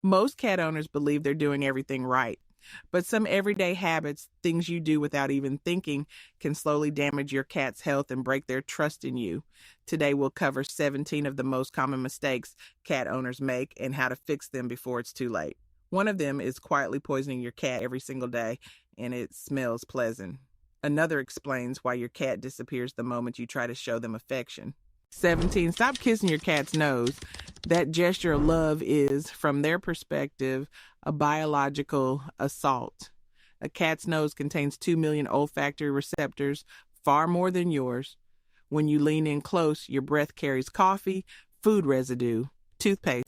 Most cat owners believe they're doing everything right, but some everyday habits, things you do without even thinking, can slowly damage your cat's health and break their trust in you. Today, we'll cover 17 of the most common mistakes cat owners make and how to fix them before it's too late. One of them is quietly poisoning your cat every single day, and it smells pleasant. Another explains why your cat disappears the moment you try to show them affection. 17. Stop kissing your cat's nose. That gesture of love is, from their perspective, a biological assault. A cat's nose contains 2 million olfactory receptors, far more than yours. When you lean in close, your breath carries coffee, food residue, toothpaste.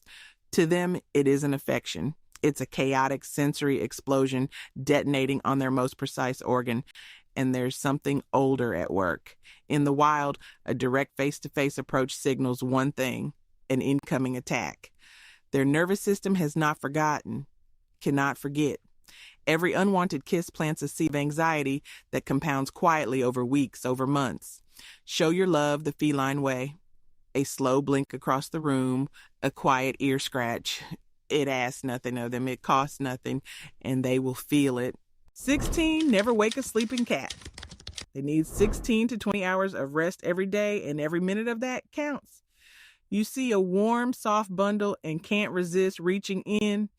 To them, it isn't affection. It's a chaotic sensory explosion detonating on their most precise organ. And there's something older at work. In the wild, a direct face-to-face approach signals one thing: an incoming attack. Their nervous system has not forgotten, cannot forget. Every unwanted kiss plants a seed of anxiety that compounds quietly over weeks, over months. Show your love the feline way. A slow blink across the room, a quiet ear scratch. It asks nothing of them, it costs nothing, and they will feel it. 16, never wake a sleeping cat. They need 16 to 20 hours of rest every day, and every minute of that counts. You see a warm, soft bundle and can't resist reaching in,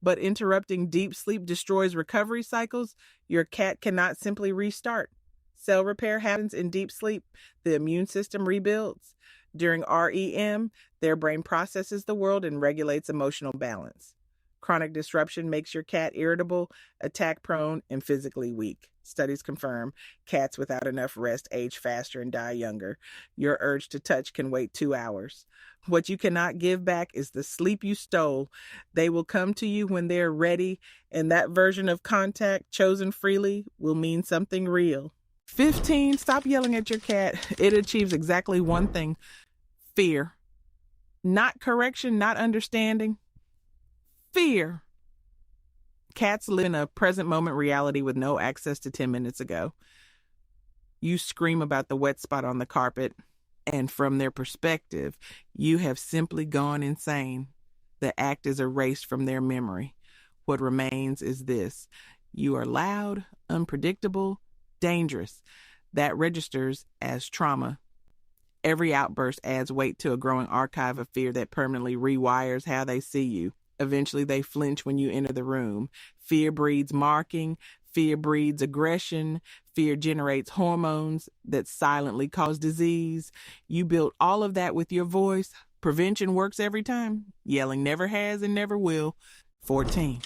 but interrupting deep sleep destroys recovery cycles. Your cat cannot simply restart. Cell repair happens in deep sleep. The immune system rebuilds. During REM, their brain processes the world and regulates emotional balance. Chronic disruption makes your cat irritable, attack-prone, and physically weak. Studies confirm cats without enough rest age faster and die younger. Your urge to touch can wait 2 hours. What you cannot give back is the sleep you stole. They will come to you when they're ready, and that version of contact chosen freely will mean something real. 15, stop yelling at your cat. It achieves exactly one thing: fear. Not correction, not understanding. Fear. Cats live in a present moment reality with no access to 10 minutes ago. You scream about the wet spot on the carpet, and from their perspective, you have simply gone insane. The act is erased from their memory. What remains is this: you are loud, unpredictable, dangerous. That registers as trauma. Every outburst adds weight to a growing archive of fear that permanently rewires how they see you. Eventually, they flinch when you enter the room. Fear breeds marking. Fear breeds aggression. Fear generates hormones that silently cause disease. You built all of that with your voice. Prevention works every time. Yelling never has and never will. 14.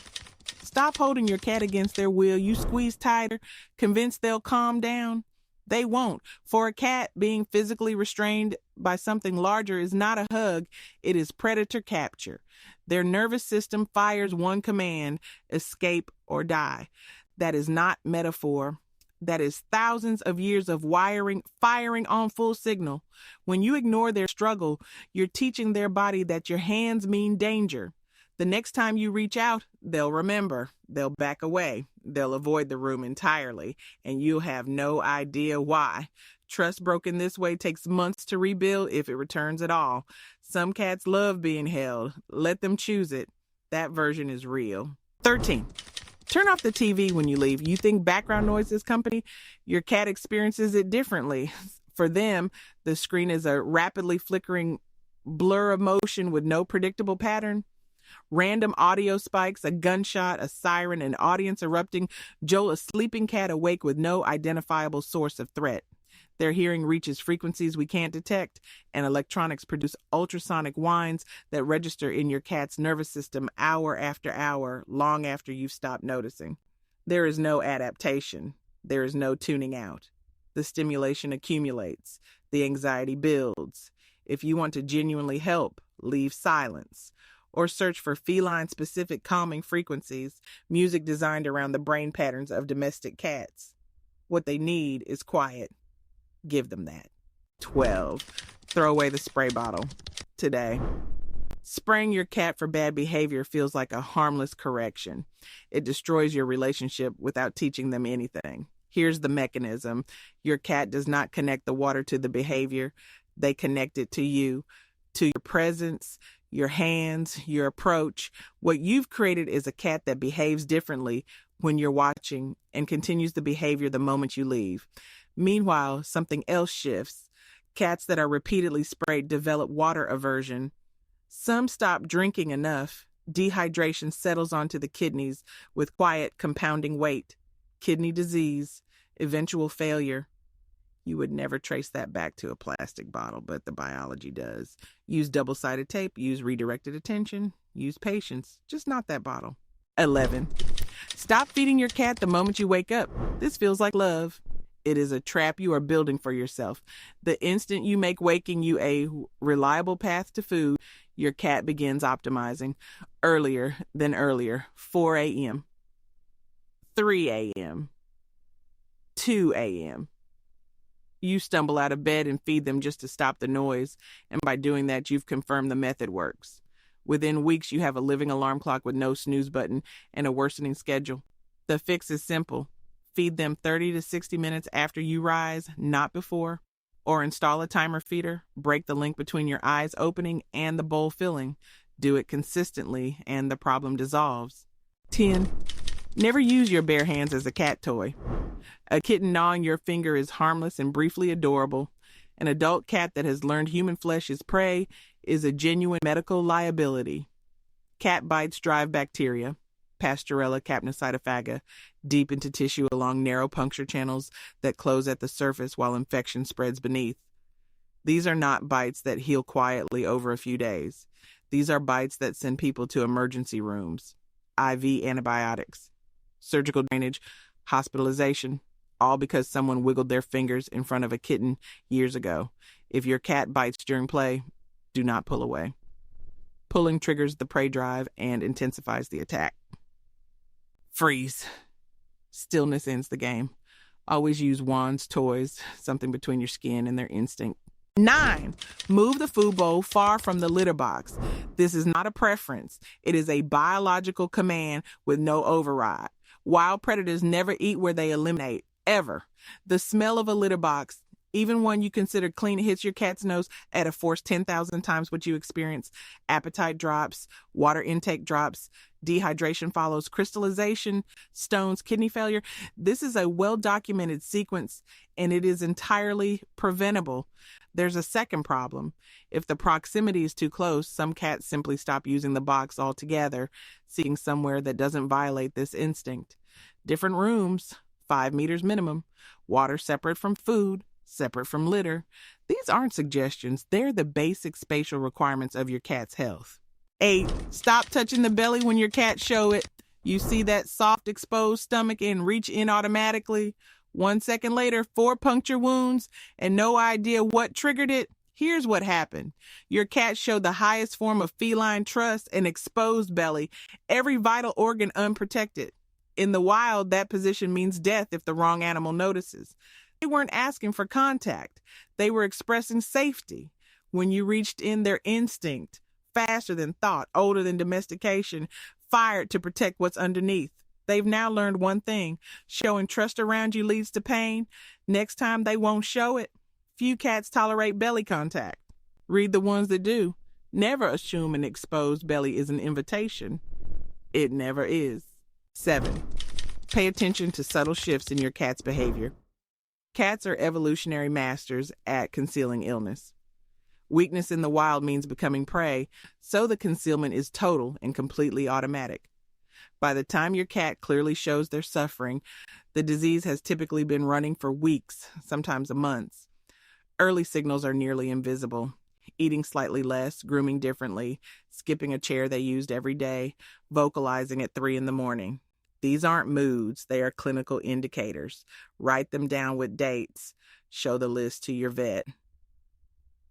Stop holding your cat against their will. You squeeze tighter, convinced they'll calm down. They won't. For a cat, being physically restrained by something larger is not a hug. It is predator capture. Their nervous system fires one command: escape or die. That is not metaphor. That is thousands of years of wiring, firing on full signal. When you ignore their struggle, you're teaching their body that your hands mean danger. The next time you reach out, they'll remember. They'll back away. They'll avoid the room entirely, and you'll have no idea why. Trust broken this way takes months to rebuild, if it returns at all. Some cats love being held. Let them choose it. That version is real. 13. Turn off the TV when you leave. You think background noise is company? Your cat experiences it differently. For them, the screen is a rapidly flickering blur of motion with no predictable pattern. Random audio spikes, a gunshot, a siren, an audience erupting jolt a sleeping cat awake with no identifiable source of threat. Their hearing reaches frequencies we can't detect, and electronics produce ultrasonic whines that register in your cat's nervous system hour after hour, long after you've stopped noticing. There is no adaptation. There is no tuning out. The stimulation accumulates. The anxiety builds. If you want to genuinely help, leave silence. Or search for feline-specific calming frequencies, music designed around the brain patterns of domestic cats. What they need is quiet. Give them that. 12. Throw away the spray bottle. Today, spraying your cat for bad behavior feels like a harmless correction. It destroys your relationship without teaching them anything. Here's the mechanism. Your cat does not connect the water to the behavior. They connect it to you, to your presence, your hands, your approach. What you've created is a cat that behaves differently when you're watching and continues the behavior the moment you leave. Meanwhile, something else shifts. Cats that are repeatedly sprayed develop water aversion. Some stop drinking enough. Dehydration settles onto the kidneys with quiet compounding weight. Kidney disease, eventual failure. You would never trace that back to a plastic bottle, but the biology does. Use double-sided tape, use redirected attention, use patience, just not that bottle. 11. Stop feeding your cat the moment you wake up. This feels like love. It is a trap you are building for yourself. The instant you make waking you a reliable path to food, your cat begins optimizing. Earlier than earlier. 4 a.m., 3 a.m., 2 a.m. You stumble out of bed and feed them just to stop the noise, and by doing that, you've confirmed the method works. Within weeks, you have a living alarm clock with no snooze button and a worsening schedule. The fix is simple. Feed them 30 to 60 minutes after you rise, not before. Or install a timer feeder. Break the link between your eyes opening and the bowl filling. Do it consistently, and the problem dissolves. 10. Never use your bare hands as a cat toy. A kitten gnawing your finger is harmless and briefly adorable. An adult cat that has learned human flesh is prey is a genuine medical liability. Cat bites drive bacteria, Pasteurella capnocytophaga, deep into tissue along narrow puncture channels that close at the surface while infection spreads beneath. These are not bites that heal quietly over a few days. These are bites that send people to emergency rooms, IV antibiotics, surgical drainage, hospitalization, all because someone wiggled their fingers in front of a kitten years ago. If your cat bites during play, do not pull away. Pulling triggers the prey drive and intensifies the attack. Freeze. Stillness ends the game. Always use wands, toys, something between your skin and their instinct. 9. Move the food bowl far from the litter box. This is not a preference. It is a biological command with no override. Wild predators never eat where they eliminate, ever. The smell of a litter box, even one you consider clean, hits your cat's nose at a force 10,000 times what you experience. Appetite drops, water intake drops, dehydration follows, crystallization, stones, kidney failure. This is a well-documented sequence, and it is entirely preventable. There's a second problem. If the proximity is too close, some cats simply stop using the box altogether, seeking somewhere that doesn't violate this instinct. Different rooms, 5 meters minimum, water separate from food, separate from litter. These aren't suggestions. They're the basic spatial requirements of your cat's health. 8. Stop touching the belly when your cat show it. You see that soft exposed stomach and reach in automatically. 1 second later, 4 puncture wounds and no idea what triggered it. Here's what happened. Your cat showed the highest form of feline trust, an exposed belly, every vital organ unprotected. In the wild, that position means death if the wrong animal notices. They weren't asking for contact. They were expressing safety. When you reached in, their instinct, faster than thought, older than domestication, fired to protect what's underneath. They've now learned one thing. Showing trust around you leads to pain. Next time they won't show it. Few cats tolerate belly contact. Read the ones that do. Never assume an exposed belly is an invitation. It never is. 7. Pay attention to subtle shifts in your cat's behavior. Cats are evolutionary masters at concealing illness. Weakness in the wild means becoming prey, so the concealment is total and completely automatic. By the time your cat clearly shows they're suffering, the disease has typically been running for weeks, sometimes months. Early signals are nearly invisible. Eating slightly less, grooming differently, skipping a chair they used every day, vocalizing at 3 a.m. These aren't moods, they are clinical indicators. Write them down with dates. Show the list to your vet.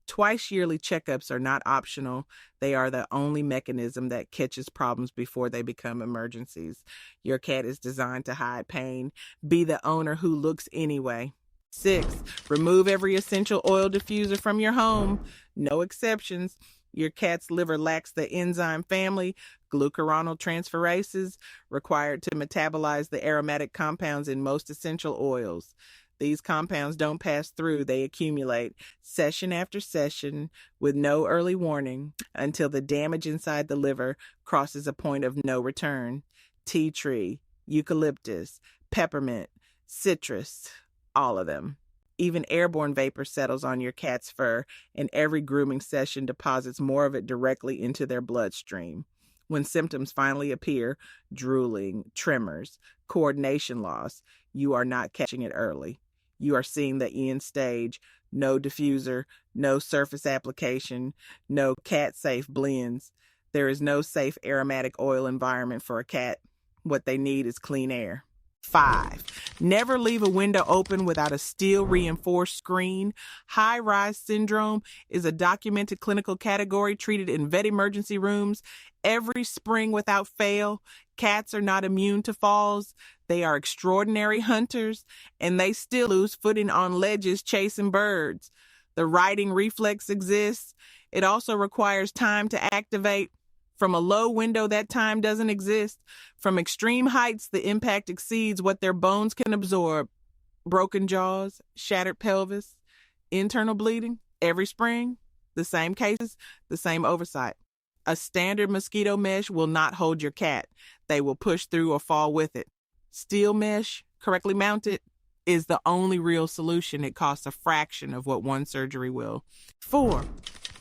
Twice yearly checkups are not optional. They are the only mechanism that catches problems before they become emergencies. Your cat is designed to hide pain. Be the owner who looks anyway. 6. Remove every essential oil diffuser from your home. No exceptions. Your cat's liver lacks the enzyme family, glucuronal transferases, required to metabolize the aromatic compounds in most essential oils. These compounds don't pass through, they accumulate session after session with no early warning until the damage inside the liver crosses a point of no return. Tea tree, eucalyptus, peppermint, citrus, all of them. Even airborne vapor settles on your cat's fur, and every grooming session deposits more of it directly into their bloodstream. When symptoms finally appear, drooling, tremors, coordination loss, you are not catching it early. You are seeing the end stage, no diffuser, no surface application, no cat-safe blends. There is no safe aromatic oil environment for a cat. What they need is clean air. 5. Never leave a window open without a steel-reinforced screen. High-rise syndrome is a documented clinical category treated in vet emergency rooms every spring without fail. Cats are not immune to falls. They are extraordinary hunters, and they still lose footing on ledges chasing birds. The riding reflex exists. It also requires time to activate. From a low window, that time doesn't exist. From extreme heights, the impact exceeds what their bones can absorb. Broken jaws, shattered pelvis, internal bleeding. Every spring, the same cases, the same oversight. A standard mosquito mesh will not hold your cat. They will push through or fall with it. Steel mesh, correctly mounted, is the only real solution. It costs a fraction of what one surgery will. 4.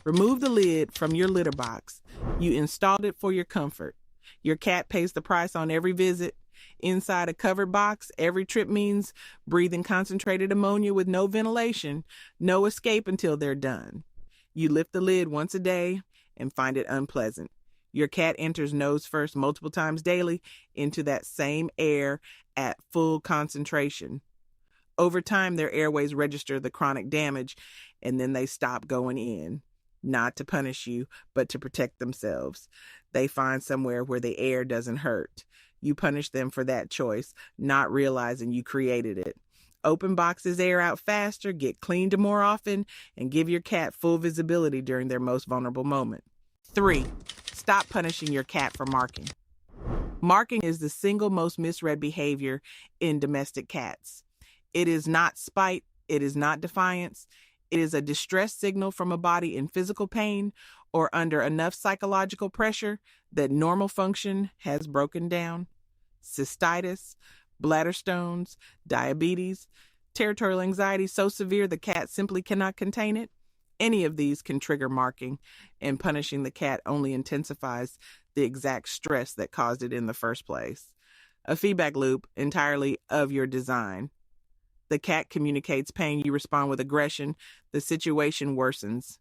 Remove the lid from your litter box. You installed it for your comfort. Your cat pays the price on every visit. Inside a covered box, every trip means breathing concentrated ammonia with no ventilation, no escape until they're done. You lift the lid once a day and find it unpleasant. Your cat enters nose first multiple times daily into that same air at full concentration. Over time, their airways register the chronic damage, and then they stop going in. Not to punish you, but to protect themselves. They find somewhere where the air doesn't hurt. You punish them for that choice, not realizing you created it. Open boxes air out faster, get cleaned more often, and give your cat full visibility during their most vulnerable moment. 3. Stop punishing your cat for marking. Marking is the single most misread behavior in domestic cats. It is not spite. It is not defiance. It is a distress signal from a body in physical pain or under enough psychological pressure that normal function has broken down. Cystitis, bladder stones, diabetes, territorial anxiety so severe the cat simply cannot contain it. Any of these can trigger marking, and punishing the cat only intensifies the exact stress that caused it in the first place. A feedback loop entirely of your design. The cat communicates pain, you respond with aggression, the situation worsens.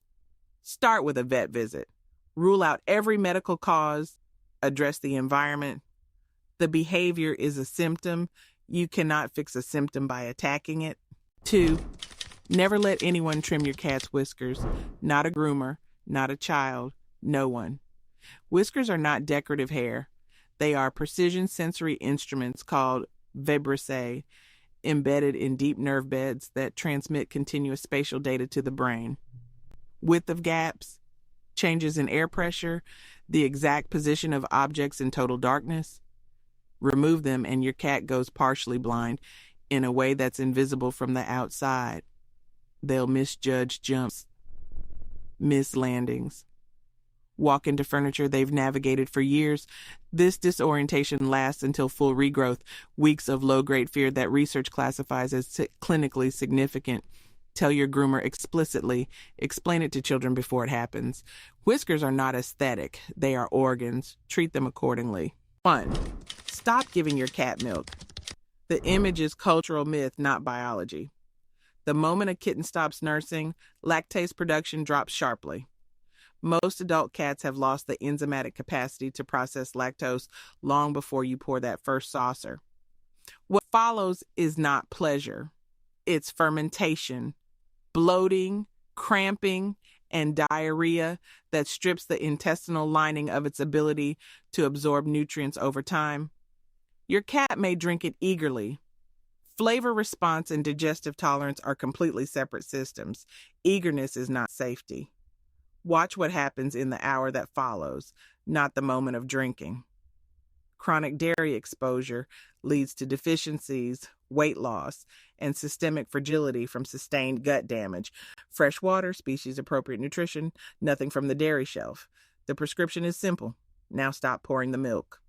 Start with a vet visit. Rule out every medical cause, address the environment. The behavior is a symptom. You cannot fix a symptom by attacking it. 2. Never let anyone trim your cat's whiskers. Not a groomer, not a child, no one. Whiskers are not decorative hair. They are precision sensory instruments called vibrissae, embedded in deep nerve beds that transmit continuous spatial data to the brain. Width of gaps, changes in air pressure, the exact position of objects in total darkness. Remove them and your cat goes partially blind in a way that's invisible from the outside. They'll misjudge jumps, miss landings, walk into furniture they've navigated for years. This disorientation lasts until full regrowth, weeks of low-grade fear that research classifies as clinically significant. Tell your groomer explicitly. Explain it to children before it happens. Whiskers are not aesthetic. They are organs. Treat them accordingly. 1. Stop giving your cat milk. The image is cultural myth, not biology. The moment a kitten stops nursing, lactase production drops sharply. Most adult cats have lost the enzymatic capacity to process lactose long before you pour that first saucer. What follows is not pleasure. It's fermentation, bloating, cramping, and diarrhea that strips the intestinal lining of its ability to absorb nutrients over time. Your cat may drink it eagerly. Flavor response and digestive tolerance are completely separate systems. Eagerness is not safety. Watch what happens in the hour that follows, not the moment of drinking. Chronic dairy exposure leads to deficiencies, weight loss, and systemic fragility from sustained gut damage. Fresh water, species-appropriate nutrition, nothing from the dairy shelf. The prescription is simple. Now stop pouring the milk.